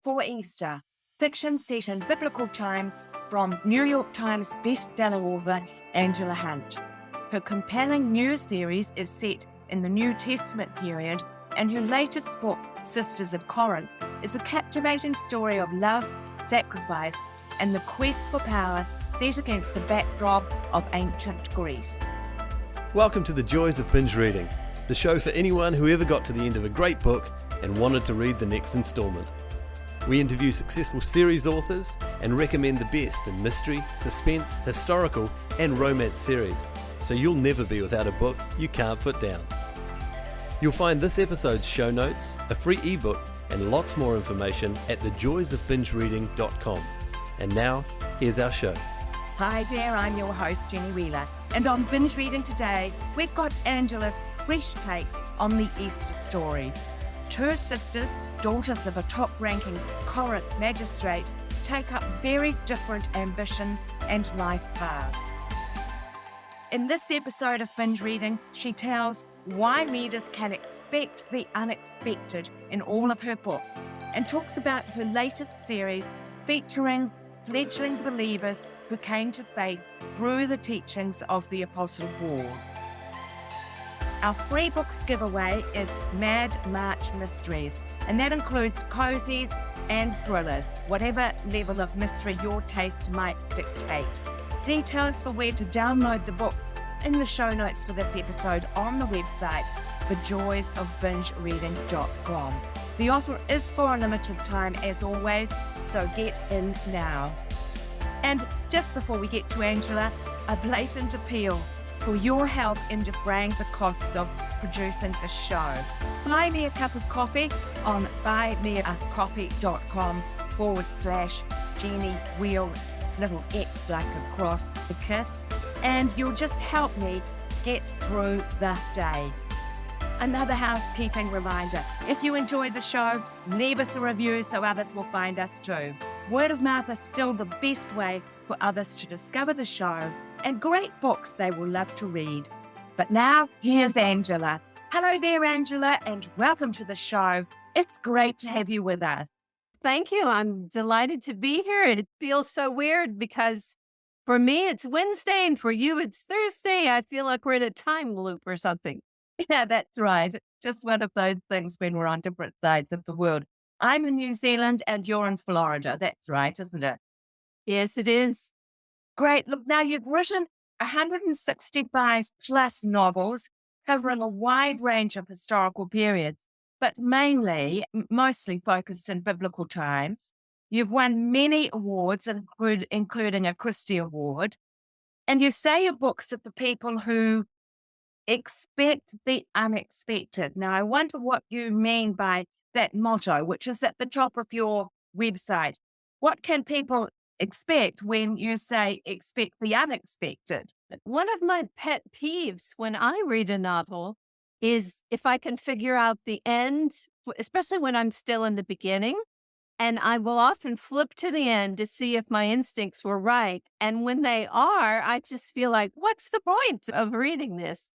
for Easter, fiction set in biblical times from New York Times bestselling author Angela Hunt. Her compelling new series is set in the New Testament period, and her latest book, Sisters of Corinth, is a captivating story of love, sacrifice, and the quest for power set against the backdrop of ancient Greece. Welcome to the Joys of Binge Reading, the show for anyone who ever got to the end of a great book and wanted to read the next installment. We interview successful series authors and recommend the best in mystery, suspense, historical, and romance series, so you'll never be without a book you can't put down. You'll find this episode's show notes, a free ebook, and lots more information at thejoysofbingereading.com. And now, here's our show. Hi there, I'm your host, Jenny Wheeler, and on Binge Reading today, we've got Angela's fresh take on the Easter story. Two sisters, daughters of a top-ranking Corinth magistrate, take up very different ambitions and life paths. In this episode of Binge Reading, she tells why readers can expect the unexpected in all of her books, and talks about her latest series featuring fledgling believers who came to faith through the teachings of the Apostle Paul. Our free books giveaway is Mad March Mysteries, and that includes cozies and thrillers, whatever level of mystery your taste might dictate. Details for where to download the books in the show notes for this episode on the website, thejoysofbingereading.com. The offer is for a limited time as always, so get in now. And just before we get to Angela, a blatant appeal for your help in defraying the costs of producing the show. Buy me a cup of coffee on buymeacoffee.com/Jeannie Wheel, little X like a cross, a kiss, and you'll just help me get through the day. Another housekeeping reminder, if you enjoyed the show, leave us a review so others will find us too. Word of mouth is still the best way for others to discover the show and great books they will love to read. But now, here's Angela. Hello there, Angela, and welcome to the show. It's great to have you with us. Thank you. I'm delighted to be here. It feels so weird because for me, it's Wednesday, and for you, it's Thursday. I feel like we're in a time loop or something. Yeah, that's right. Just one of those things when we're on different sides of the world. I'm in New Zealand and you're in Florida. That's right, isn't it? Yes, it is. Great. Look, now you've written 165 plus novels covering a wide range of historical periods, but mostly focused in biblical times. You've won many awards, including a Christie Award. And you say your books are for people who expect the unexpected. Now, I wonder what you mean by that motto, which is at the top of your website. What can people expect when you say expect the unexpected? One of my pet peeves when I read a novel is if I can figure out the end, especially when I'm still in the beginning. And I will often flip to the end to see if my instincts were right. And when they are, I just feel like, what's the point of reading this?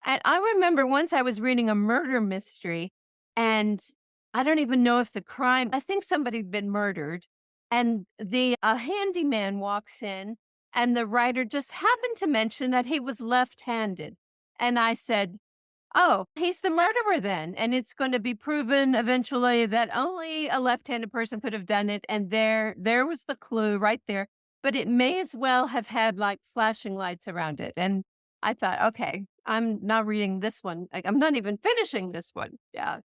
And I remember once I was reading a murder mystery, and I don't even know if I think somebody had been murdered. And a handyman walks in, and the writer just happened to mention that he was left-handed. And I said, oh, he's the murderer then. And it's going to be proven eventually that only a left-handed person could have done it. And there was the clue right there. But it may as well have had like flashing lights around it. And I thought, okay, I'm not reading this one. I'm not even finishing this one. Yeah.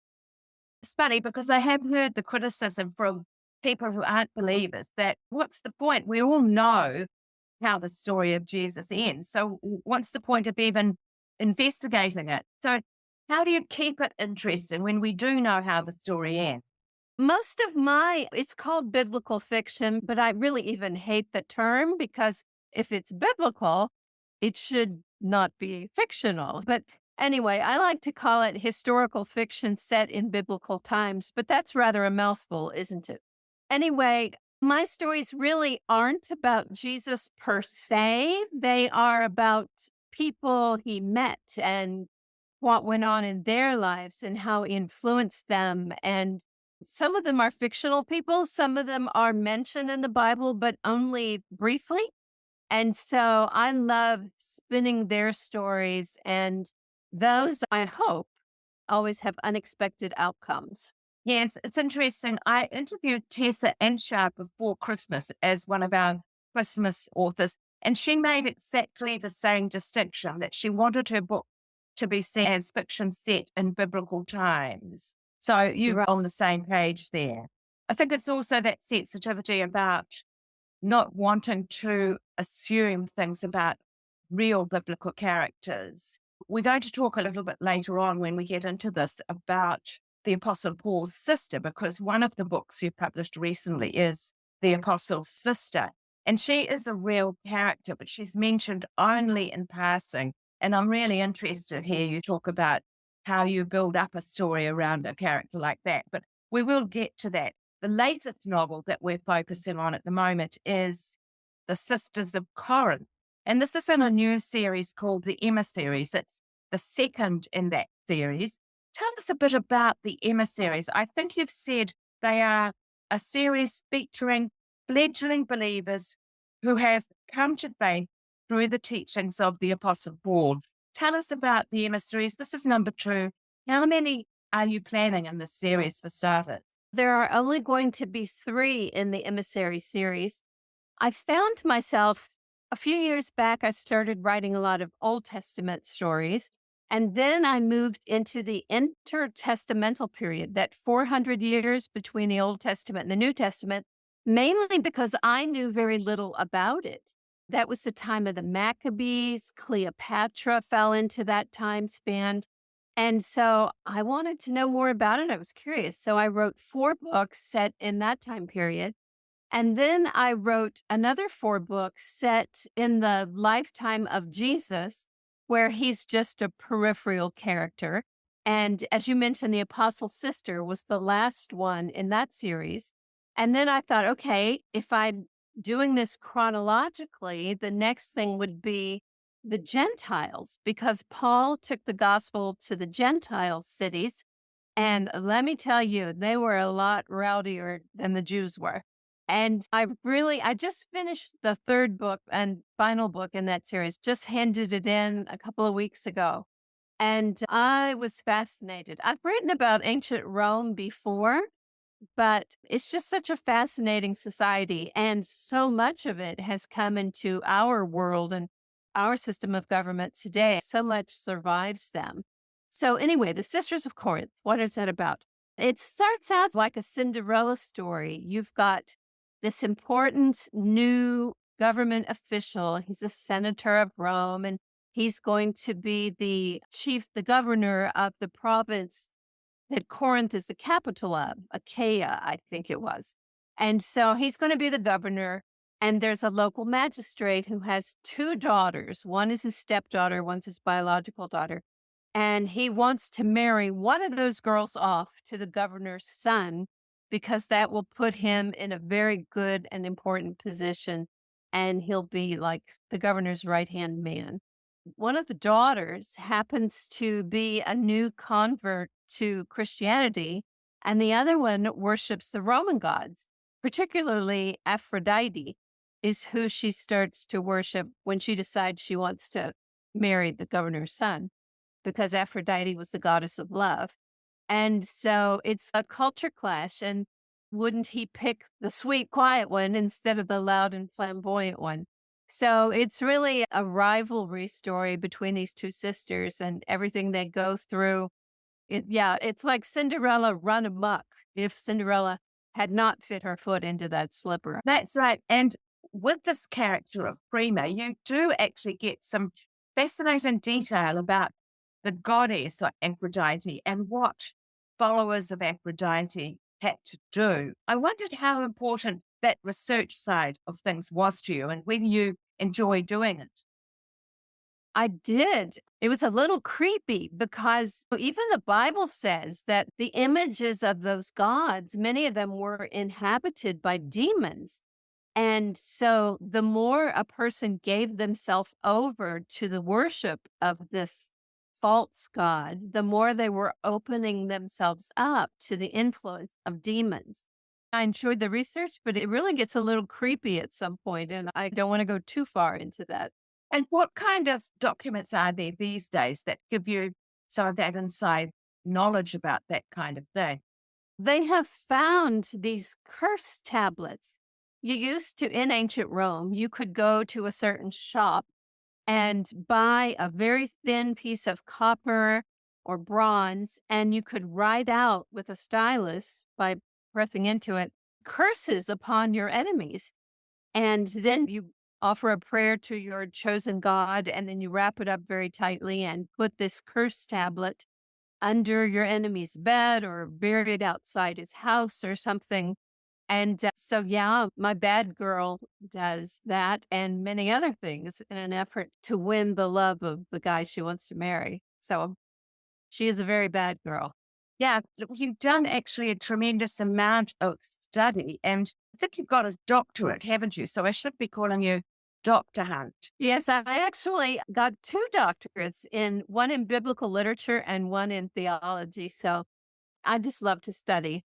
It's funny because I have heard the criticism from people who aren't believers that what's the point? We all know how the story of Jesus ends. So what's the point of even investigating it? So how do you keep it interesting when we do know how the story ends? It's called biblical fiction, but I really even hate the term because if it's biblical, it should not be fictional. But anyway, I like to call it historical fiction set in biblical times, but that's rather a mouthful, isn't it? Anyway, my stories really aren't about Jesus per se. They are about people he met and what went on in their lives and how he influenced them and Some of them are fictional people, some of them are mentioned in the Bible, but only briefly. And so I love spinning their stories, and those, I hope, always have unexpected outcomes. Yes, it's interesting. I interviewed Tessa Anshaw before Christmas as one of our Christmas authors, and she made exactly the same distinction that she wanted her book to be set as fiction set in biblical times. So you're Right. on the same page there. I think it's also that sensitivity about not wanting to assume things about real biblical characters. We're going to talk a little bit later on when we get into this about the Apostle Paul's sister, because one of the books you published recently is The Apostle's Sister. And she is a real character, but she's mentioned only in passing. And I'm really interested to hear you talk about how you build up a story around a character like that. But we will get to that. The latest novel that we're focusing on at the moment is The Sisters of Corinth. And this is in a new series called the Emissaries. It's the second in that series. Tell us a bit about the Emissaries. I think you've said they are a series featuring fledgling believers who have come to faith through the teachings of the Apostle Paul. Tell us about the Emissaries. This is number 2. How many are you planning in this series for starters? There are only going to be 3 in the Emissary series. I found myself a few years back, I started writing a lot of Old Testament stories. And then I moved into the intertestamental period, that 400 years between the Old Testament and the New Testament, mainly because I knew very little about it. That was the time of the Maccabees. Cleopatra fell into that time span. And so I wanted to know more about it. I was curious. So I wrote 4 books set in that time period. And then I wrote another 4 books set in the lifetime of Jesus, where he's just a peripheral character. And as you mentioned, the Apostle's Sister was the last one in that series. And then I thought, okay, if I'm doing this chronologically, the next thing would be the Gentiles, because Paul took the gospel to the Gentile cities. And let me tell you, they were a lot rowdier than the Jews were. And I just finished the 3rd book and final book in that series, just handed it in a couple of weeks ago. And I was fascinated. I've written about ancient Rome before, but it's just such a fascinating society. And so much of it has come into our world and our system of government today. So much survives them. So, anyway, the Sisters of Corinth, what is that about? It starts out like a Cinderella story. You've got this important new government official. He's a senator of Rome, and he's going to be the governor of the province that Corinth is the capital of, Achaia, I think it was. And so he's going to be the governor. And there's a local magistrate who has 2 daughters. One is his stepdaughter, one's his biological daughter. And he wants to marry one of those girls off to the governor's son because that will put him in a very good and important position. And he'll be like the governor's right hand man. One of the daughters happens to be a new convert to Christianity, and the other one worships the Roman gods, particularly Aphrodite, is who she starts to worship when she decides she wants to marry the governor's son, because Aphrodite was the goddess of love. And so it's a culture clash. And wouldn't he pick the sweet, quiet one instead of the loud and flamboyant one? So it's really a rivalry story between these 2 sisters and everything they go through. It's like Cinderella run amok if Cinderella had not fit her foot into that slipper. That's right. And with this character of Prima, you do actually get some fascinating detail about the goddess of Aphrodite and what followers of Aphrodite had to do. I wondered how important that research side of things was to you and whether you enjoy doing it. I did. It was a little creepy because even the Bible says that the images of those gods, many of them were inhabited by demons. And so the more a person gave themselves over to the worship of this false god, the more they were opening themselves up to the influence of demons. I enjoyed the research, but it really gets a little creepy at some point, and I don't want to go too far into that. And what kind of documents are there these days that give you some of that inside knowledge about that kind of thing? They have found these curse tablets. You used to, in ancient Rome, you could go to a certain shop and buy a very thin piece of copper or bronze, and you could write out with a stylus by pressing into it curses upon your enemies. And then you offer a prayer to your chosen God, and then you wrap it up very tightly and put this curse tablet under your enemy's bed or bury it outside his house or something. And so, yeah, my bad girl does that and many other things in an effort to win the love of the guy she wants to marry. So she is a very bad girl. Yeah, look, you've done actually a tremendous amount of study, and I think you've got a doctorate, haven't you? So I should be calling you Dr. Hunt. Yes, I actually got two doctorates in one in biblical literature and one in theology. So I just love to study.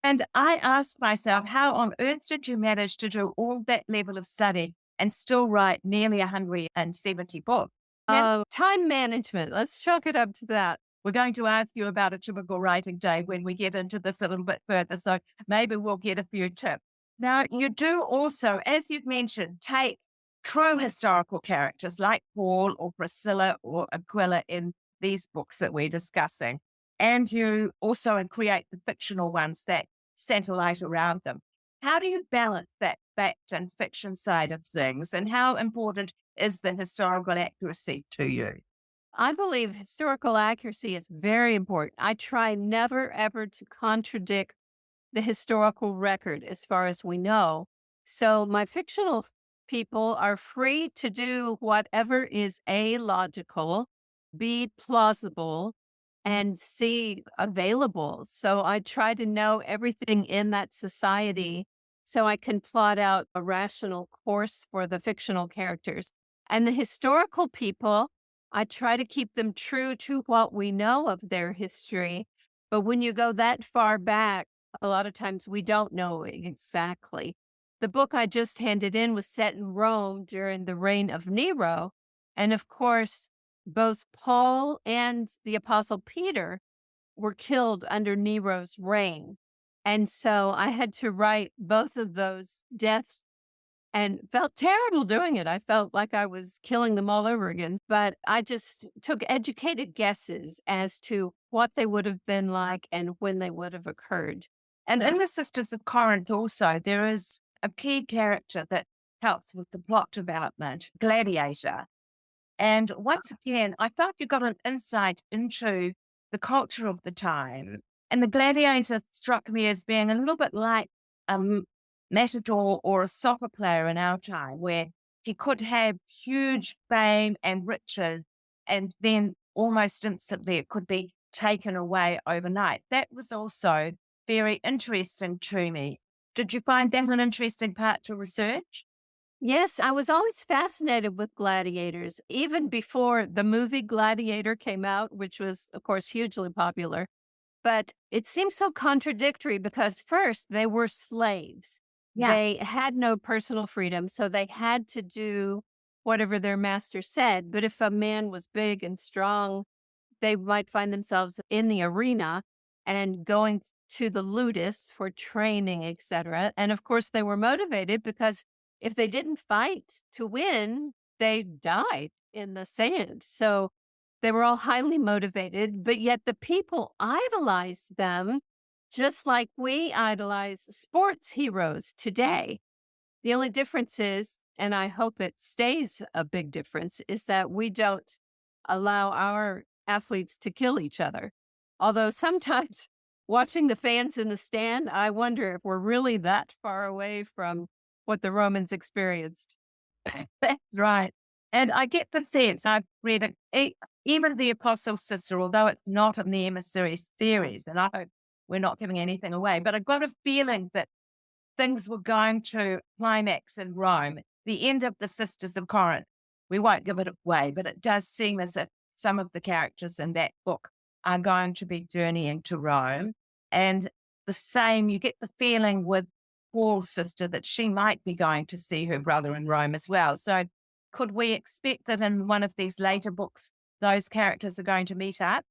And I asked myself, how on earth did you manage to do all that level of study and still write nearly 170 books? Oh, time management. Let's chalk it up to that. We're going to ask you about a typical writing day when we get into this a little bit further. So maybe we'll get a few tips. Now, you do also, as you've mentioned, take true historical characters like Paul or Priscilla or Aquila in these books that we're discussing, and you also create the fictional ones that satellite around them. How do you balance that fact and fiction side of things, and how important is the historical accuracy to you? I believe historical accuracy is very important. I try never, ever to contradict the historical record as far as we know. So my fictional people are free to do whatever is A, logical, B, plausible, and C, available. So I try to know everything in that society so I can plot out a rational course for the fictional characters. And the historical people, I try to keep them true to what we know of their history. But when you go that far back, a lot of times we don't know exactly. The book I just handed in was set in Rome during the reign of Nero. And of course, both Paul and the Apostle Peter were killed under Nero's reign. And so I had to write both of those deaths and felt terrible doing it. I felt like I was killing them all over again. But I just took educated guesses as to what they would have been like and when they would have occurred. And in the Sisters of Corinth also, there is a key character that helps with the plot development, Gladiator. And once again, I felt you got an insight into the culture of the time. And the gladiator struck me as being a little bit like a matador or a soccer player in our time, where he could have huge fame and riches, and then almost instantly it could be taken away overnight. That was also very interesting to me. Did you find that an interesting part to research? Yes, I was always fascinated with gladiators, even before the movie Gladiator came out, which was, of course, hugely popular. But it seems so contradictory because first they were slaves. Yeah. They had no personal freedom, so they had to do whatever their master said. But if a man was big and strong, they might find themselves in the arena and going to the ludus for training, etc. And of course, they were motivated because if they didn't fight to win, they died in the sand. So they were all highly motivated, but yet the people idolized them just like we idolize sports heroes today. The only difference is, and I hope it stays a big difference, is that we don't allow our athletes to kill each other. Although sometimes watching the fans in the stand, I wonder if we're really that far away from what the Romans experienced. That's right. And I get the sense, I've read it, even the Apostle Sister, although it's not in the Emissary series, and I hope we're not giving anything away, but I got a feeling that things were going to climax in Rome, the end of the Sisters of Corinth, We won't give it away, but it does seem as if some of the characters in that book are going to be journeying to Rome. And the same, you get the feeling with Paul's sister that she might be going to see her brother in Rome as well. So could we expect that in one of these later books, those characters are going to meet up?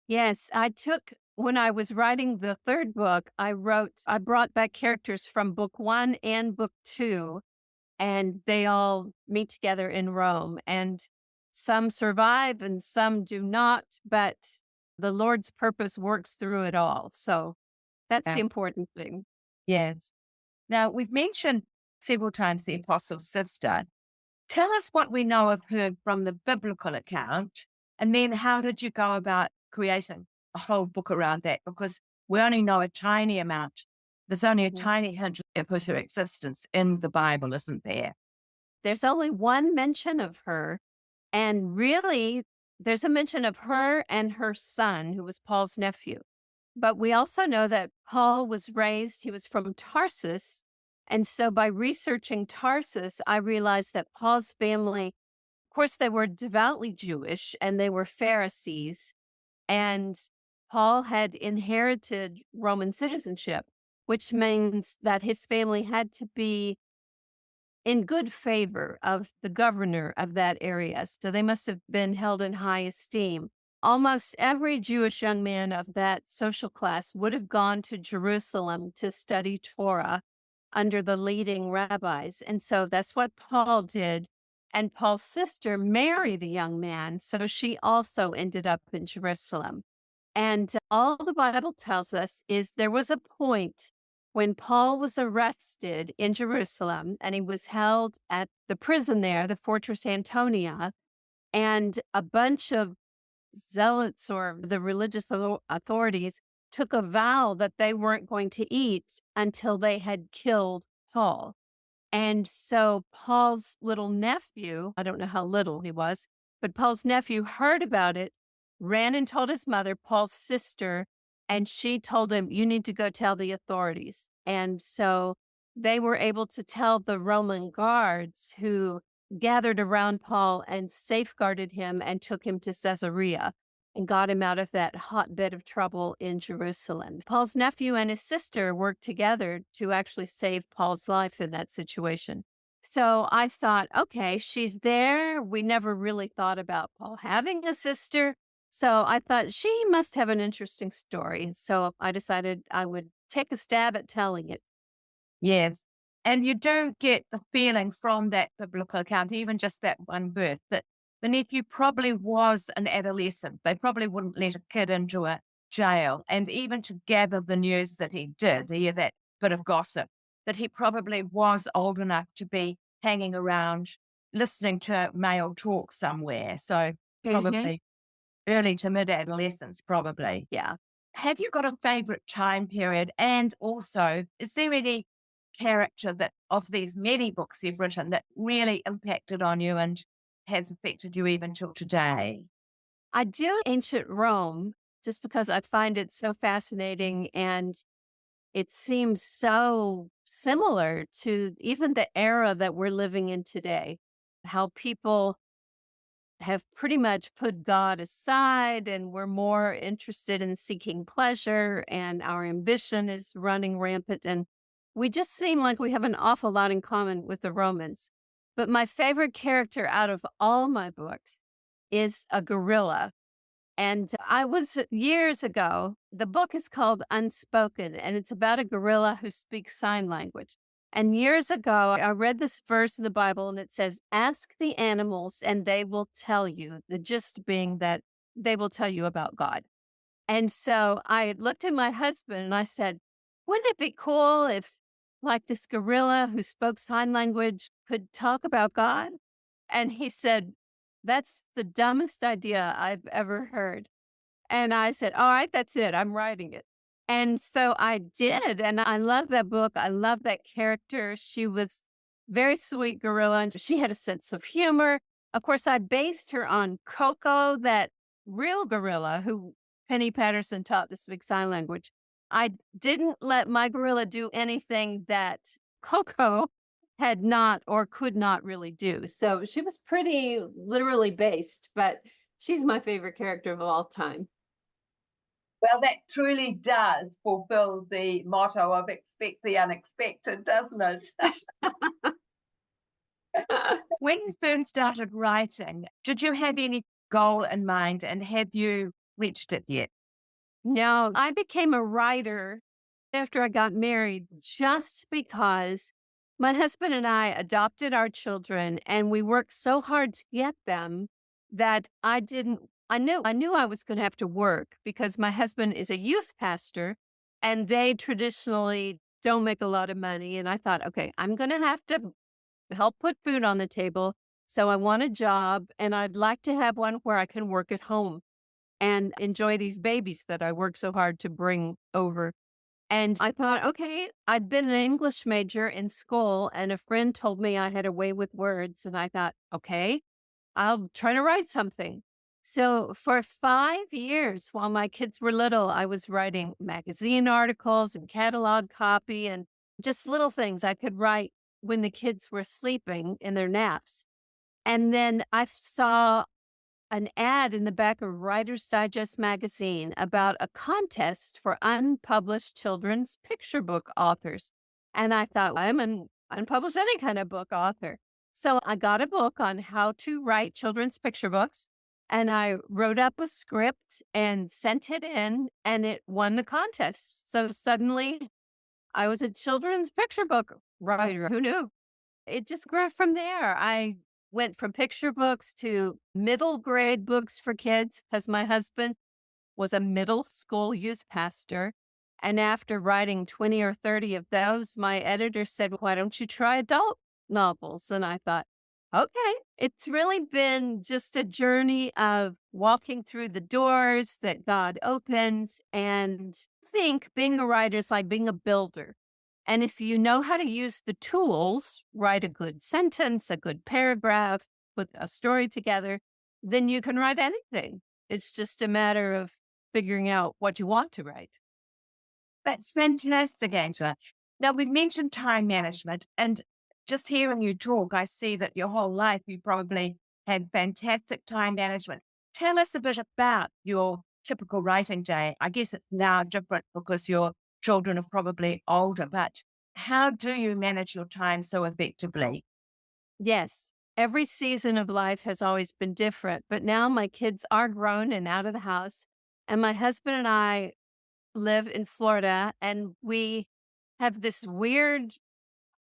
Yes, when I was writing the third book, I brought back characters from book one and book two, and they all meet together in Rome. And some survive and some do not, but the Lord's purpose works through it all. So that's the Yeah. important thing. Yes. Now, we've mentioned several times the apostle's sister. Tell us what we know of her from the biblical account, and then how did you go about creating a whole book around that? Because we only know a tiny amount. There's only a Mhm. tiny hint of her existence in the Bible, isn't there? There's only one mention of her. And really, there's a mention of her and her son, who was Paul's nephew. But we also know that he was from Tarsus. And so by researching Tarsus, I realized that Paul's family, of course, they were devoutly Jewish and they were Pharisees. And Paul had inherited Roman citizenship, which means that his family had to be in good favor of the governor of that area. So they must have been held in high esteem. Almost every Jewish young man of that social class would have gone to Jerusalem to study Torah under the leading rabbis. And so that's what Paul did. And Paul's sister married the young man. So she also ended up in Jerusalem. And all the Bible tells us is there was a point when Paul was arrested in Jerusalem and he was held at the prison there, the Fortress Antonia, and a bunch of zealots or the religious authorities took a vow that they weren't going to eat until they had killed Paul. And so Paul's little nephew, I don't know how little he was, but Paul's nephew heard about it, ran and told his mother, Paul's sister, and she told him, "You need to go tell the authorities." And so they were able to tell the Roman guards who gathered around Paul and safeguarded him and took him to Caesarea and got him out of that hotbed of trouble in Jerusalem. Paul's nephew and his sister worked together to actually save Paul's life in that situation. So I thought, okay, she's there. We never really thought about Paul having a sister. So I thought she must have an interesting story. So I decided I would take a stab at telling it. Yes. And you don't get the feeling from that biblical account, even just that one verse, that the nephew probably was an adolescent. They probably wouldn't let a kid into a jail. And even to gather the news that he did, hear that bit of gossip, that he probably was old enough to be hanging around, listening to male talk somewhere. So Mhm. probably early to mid adolescence, probably. Yeah. Have you got a favorite time period? And also, is there any character that of these many books you've written that really impacted on you and has affected you even till today? I do ancient Rome just because I find it so fascinating and it seems so similar to even the era that we're living in today. How people have pretty much put God aside and we're more interested in seeking pleasure and our ambition is running rampant. And we just seem like we have an awful lot in common with the Romans. But my favorite character out of all my books is a gorilla. And I was years ago, the book is called Unspoken, and it's about a gorilla who speaks sign language. And years ago, I read this verse in the Bible, and it says, "Ask the animals, and they will tell you." The gist being that they will tell you about God. And so I looked at my husband and I said, "Wouldn't it be cool if, like, this gorilla who spoke sign language could talk about God?" And he said, "That's the dumbest idea I've ever heard." And I said, "All right, that's it. I'm writing it." And so I did. And I love that book. I love that character. She was very sweet gorilla and she had a sense of humor. Of course, I based her on Coco, that real gorilla who Penny Patterson taught to speak sign language. I didn't let my gorilla do anything that Coco had not or could not really do. So she was pretty literally based, but she's my favorite character of all time. Well, that truly does fulfill the motto of expect the unexpected, doesn't it? When you first started writing, did you have any goal in mind and have you reached it yet? No, I became a writer after I got married just because my husband and I adopted our children and we worked so hard to get them that I knew I was going to have to work because my husband is a youth pastor and they traditionally don't make a lot of money. And I thought, okay, I'm going to have to help put food on the table. So I want a job and I'd like to have one where I can work at home and enjoy these babies that I work so hard to bring over. And I thought, okay, I'd been an English major in school, and a friend told me I had a way with words. And I thought, okay, I'll try to write something. So for 5 years, while my kids were little, I was writing magazine articles and catalog copy and just little things I could write when the kids were sleeping in their naps. And then I saw an ad in the back of Writer's Digest magazine about a contest for unpublished children's picture book authors. And I thought, well, I'm an unpublished any kind of book author. So I got a book on how to write children's picture books. And I wrote up a script and sent it in, and it won the contest. So suddenly I was a children's picture book writer. Who knew? It just grew from there. I went from picture books to middle grade books for kids because my husband was a middle school youth pastor. And after writing 20 or 30 of those, my editor said, why don't you try adult novels? And I thought, okay, it's really been just a journey of walking through the doors that God opens. And I think being a writer is like being a builder. And if you know how to use the tools, write a good sentence, a good paragraph, put a story together, then you can write anything. It's just a matter of figuring out what you want to write. That's fantastic, Angela. Now, we mentioned time management, and just hearing you talk, I see that your whole life you probably had fantastic time management. Tell us a bit about your typical writing day. I guess it's now different because your children are probably older, but how do you manage your time so effectively? Yes, every season of life has always been different, but now my kids are grown and out of the house. And my husband and I live in Florida, and we have this weird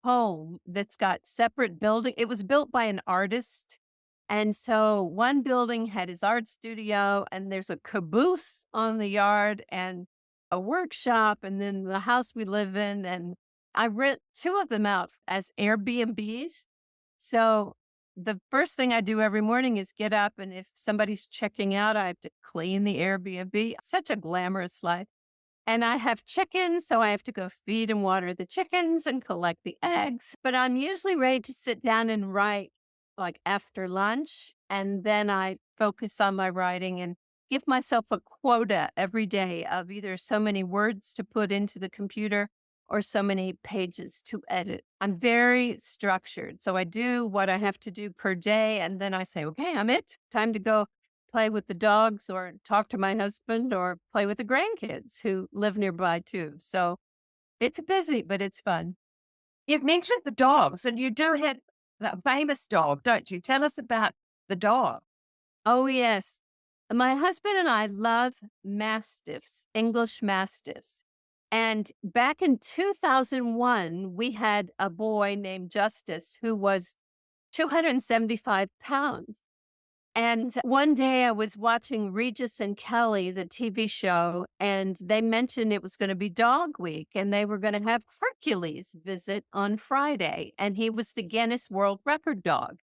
home that's got separate building. It was built by an artist. And so one building had his art studio, and there's a caboose on the yard and a workshop, and then the house we live in. And I rent two of them out as Airbnbs. So the first thing I do every morning is get up, and if somebody's checking out, I have to clean the Airbnb. Such a glamorous life. And I have chickens, so I have to go feed and water the chickens and collect the eggs. But I'm usually ready to sit down and write like after lunch. And then I focus on my writing and give myself a quota every day of either so many words to put into the computer or so many pages to edit. I'm very structured. So I do what I have to do per day. And then I say, okay, I'm it. Time to go play with the dogs or talk to my husband or play with the grandkids who live nearby too. So it's busy, but it's fun. You've mentioned the dogs, and you do have a famous dog, don't you? Tell us about the dog. Oh, yes. My husband and I love mastiffs, English mastiffs. And back in 2001, we had a boy named Justice who was 275 pounds. And one day I was watching Regis and Kelly, the TV show, and they mentioned it was going to be Dog Week and they were going to have Hercules visit on Friday. And he was the Guinness World Record dog.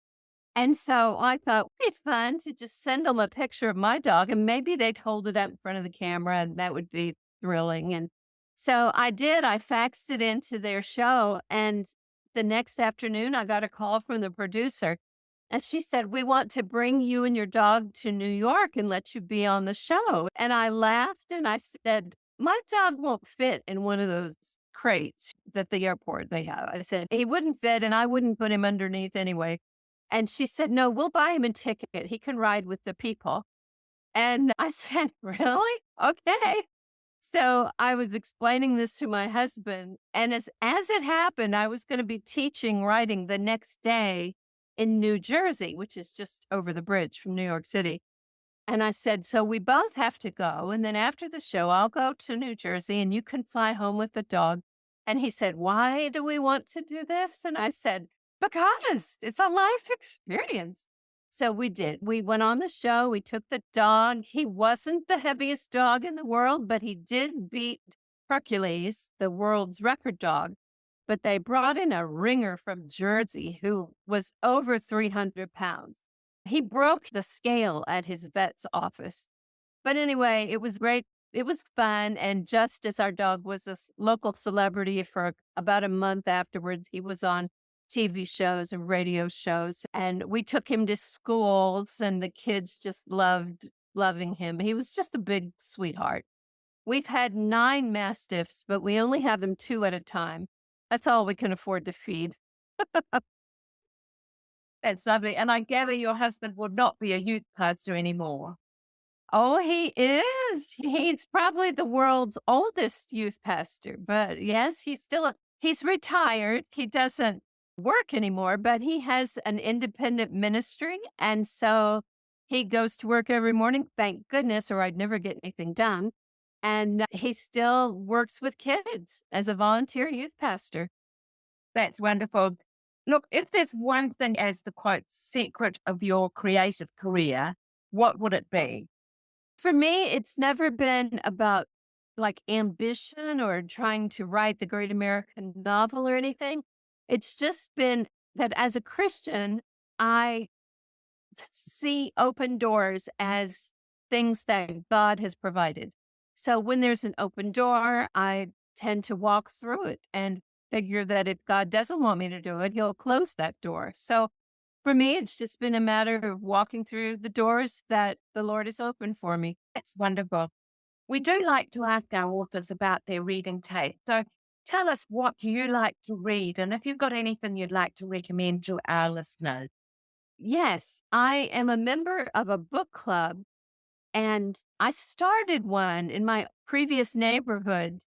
And so I thought it'd be fun to just send them a picture of my dog and maybe they'd hold it up in front of the camera and that would be thrilling. And so I did. I faxed it into their show. And the next afternoon, I got a call from the producer. And she said, we want to bring you and your dog to New York and let you be on the show. And I laughed and I said, my dog won't fit in one of those crates that the airport they have. I said, he wouldn't fit and I wouldn't put him underneath anyway. And she said, no, we'll buy him a ticket. He can ride with the people. And I said, really? Okay. So I was explaining this to my husband. And as it happened, I was going to be teaching writing the next day in New Jersey, which is just over the bridge from New York City. And I said, so we both have to go. And then after the show, I'll go to New Jersey and you can fly home with the dog. And he said, why do we want to do this? And I said, because it's a life experience. So we did. We went on the show. We took the dog. He wasn't the heaviest dog in the world, but he did beat Hercules, the world's record dog. But they brought in a ringer from Jersey who was over 300 pounds. He broke the scale at his vet's office. But anyway, it was great. It was fun. And just as our dog was a local celebrity for about a month afterwards, he was on TV shows and radio shows. And we took him to schools and the kids just loving him. He was just a big sweetheart. We've had 9 Mastiffs, but we only have them 2 at a time. That's all we can afford to feed. That's lovely. And I gather your husband would not be a youth pastor anymore. Oh, he is. He's probably the world's oldest youth pastor. But yes, he's retired. He doesn't work anymore, but he has an independent ministry. And so he goes to work every morning, thank goodness, or I'd never get anything done. And he still works with kids as a volunteer youth pastor. That's wonderful. Look, if there's one thing as the quote secret of your creative career, what would it be? For me, it's never been about like ambition or trying to write the great American novel or anything. It's just been that as a Christian, I see open doors as things that God has provided. So when there's an open door, I tend to walk through it and figure that if God doesn't want me to do it, he'll close that door. So for me, it's just been a matter of walking through the doors that the Lord has opened for me. That's wonderful. We do like to ask our authors about their reading taste. So tell us what you like to read and if you've got anything you'd like to recommend to our listeners. Yes, I am a member of a book club, and I started one in my previous neighborhood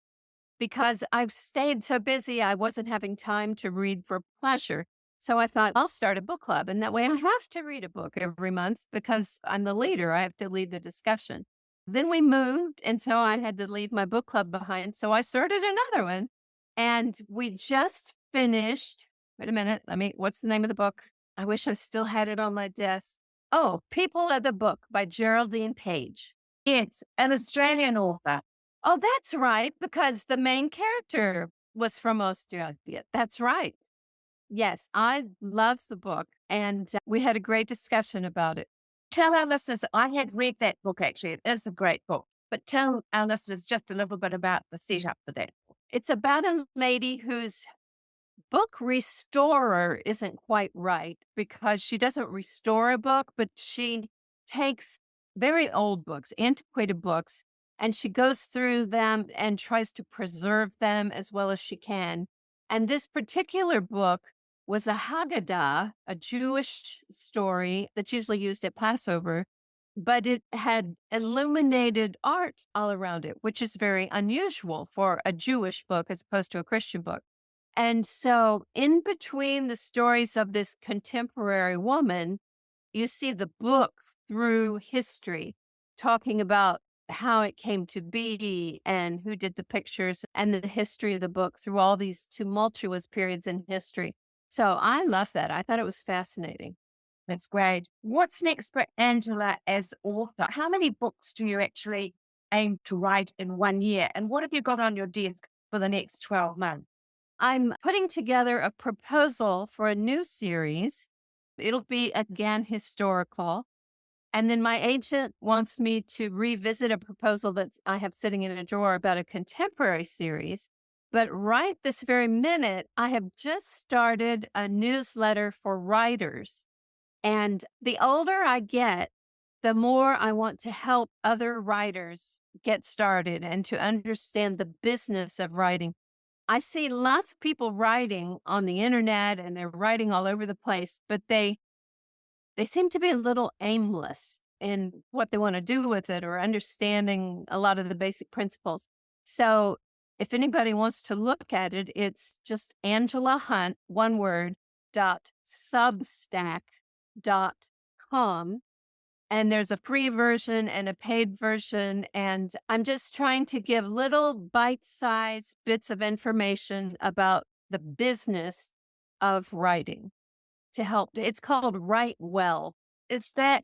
because I've stayed so busy, I wasn't having time to read for pleasure. So I thought I'll start a book club. And that way I have to read a book every month because I'm the leader. I have to lead the discussion. Then we moved. And so I had to leave my book club behind. So I started another one. And we just finished. Wait a minute. What's the name of the book? I wish I still had it on my desk. Oh, People of the Book by Geraldine Page. Yes, an Australian author. Oh, that's right, because the main character was from Australia. That's right. Yes, I loves the book, and we had a great discussion about it. Tell our listeners, I had read that book actually. It is a great book, but tell our listeners just a little bit about the setup for that book. It's about a lady whose book restorer isn't quite right because she doesn't restore a book, but she takes very old books, antiquated books, and she goes through them and tries to preserve them as well as she can. And this particular book was a Haggadah, a Jewish story that's usually used at Passover, but it had illuminated art all around it, which is very unusual for a Jewish book as opposed to a Christian book. And so in between the stories of this contemporary woman, you see the book through history, talking about how it came to be and who did the pictures and the history of the book through all these tumultuous periods in history. So I love that. I thought it was fascinating. That's great. What's next for Angela as author? How many books do you actually aim to write in 1 year? And what have you got on your desk for the next 12 months? I'm putting together a proposal for a new series. It'll be again historical. And then my agent wants me to revisit a proposal that I have sitting in a drawer about a contemporary series. But right this very minute, I have just started a newsletter for writers. And the older I get, the more I want to help other writers get started and to understand the business of writing. I see lots of people writing on the internet and they're writing all over the place, but they seem to be a little aimless in what they want to do with it or understanding a lot of the basic principles. So if anybody wants to look at it, it's just Angela Hunt, one word, .substack.com. And there's a free version and a paid version. And I'm just trying to give little bite-sized bits of information about the business of writing to help. It's called Write Well. It's a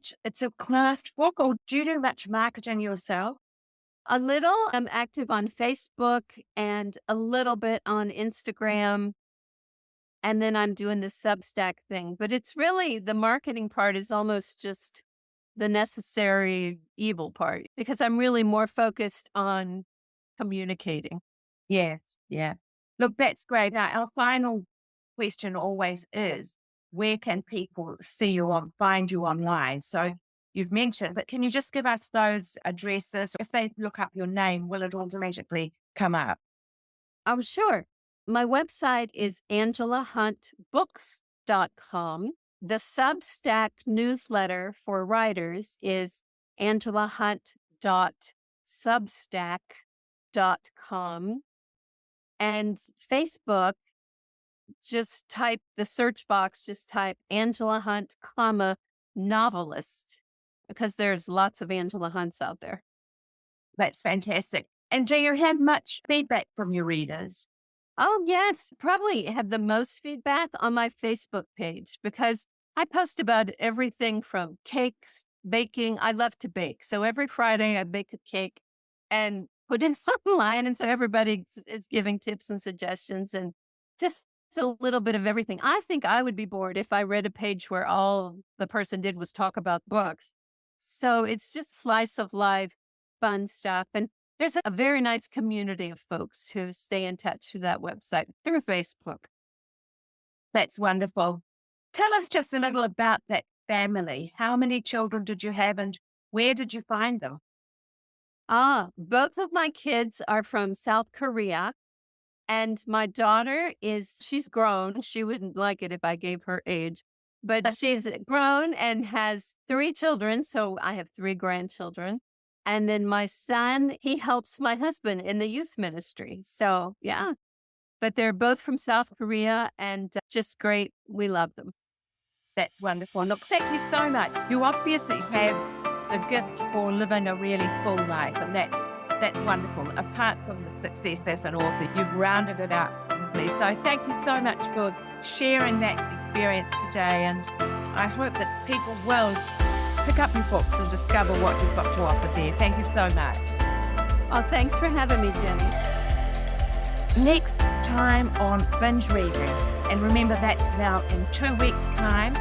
class book, or do you do much marketing yourself? A little. I'm active on Facebook and a little bit on Instagram. And then I'm doing the Substack thing. But it's really the marketing part is almost just the necessary evil part because I'm really more focused on communicating. Yes, yeah. Look, that's great. Now, our final question always is, where can people see you find you online? So you've mentioned, but can you just give us those addresses? If they look up your name, will it automatically come up? Oh, sure. My website is angelahuntbooks.com. The Substack newsletter for writers is angelahunt.substack.com. And Facebook, just type the search box, just type Angela Hunt, novelist, because there's lots of Angela Hunts out there. That's fantastic. And do you have much feedback from your readers? Oh, yes. Probably have the most feedback on my Facebook page because I post about everything from cakes, baking. I love to bake. So every Friday I bake a cake and put it online. And so everybody is giving tips and suggestions and just a little bit of everything. I think I would be bored if I read a page where all the person did was talk about books. So it's just slice of life, fun stuff. And there's a very nice community of folks who stay in touch through that website, through Facebook. That's wonderful. Tell us just a little about that family. How many children did you have and where did you find them? Both of my kids are from South Korea. And my daughter she's grown. She wouldn't like it if I gave her age, but she's grown and has 3 children. So I have 3 grandchildren. And then my son, he helps my husband in the youth ministry. So yeah, but they're both from South Korea and just great. We love them. That's wonderful. Look, thank you so much. You obviously have the gift for living a really full life, and that's wonderful. Apart from the success as an author, you've rounded it out wonderfully. So thank you so much for sharing that experience today, and I hope that people will pick up your books and discover what you've got to offer there. Thank you so much. Oh, thanks for having me, Jenny. Next time on Binge Reading, and remember that's now in 2 weeks' time.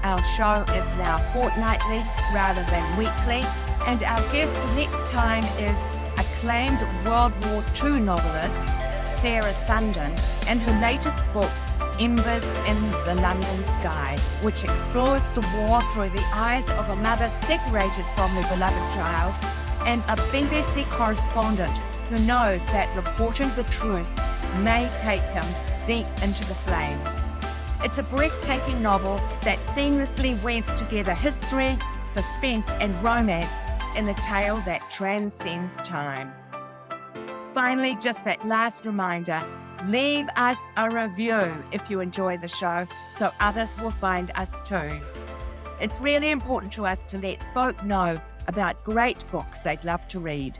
Our show is now fortnightly rather than weekly, and our guest next time is acclaimed World War II novelist Sarah Sundin and her latest book, Embers in the London Sky, which explores the war through the eyes of a mother separated from her beloved child and a BBC correspondent who knows that reporting the truth may take him deep into the flames. It's a breathtaking novel that seamlessly weaves together history, suspense, and romance in a tale that transcends time. Finally, just that last reminder, leave us a review if you enjoy the show so others will find us too. It's really important to us to let folk know about great books they'd love to read.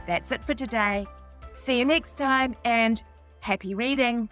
That's it for today. See you next time and happy reading.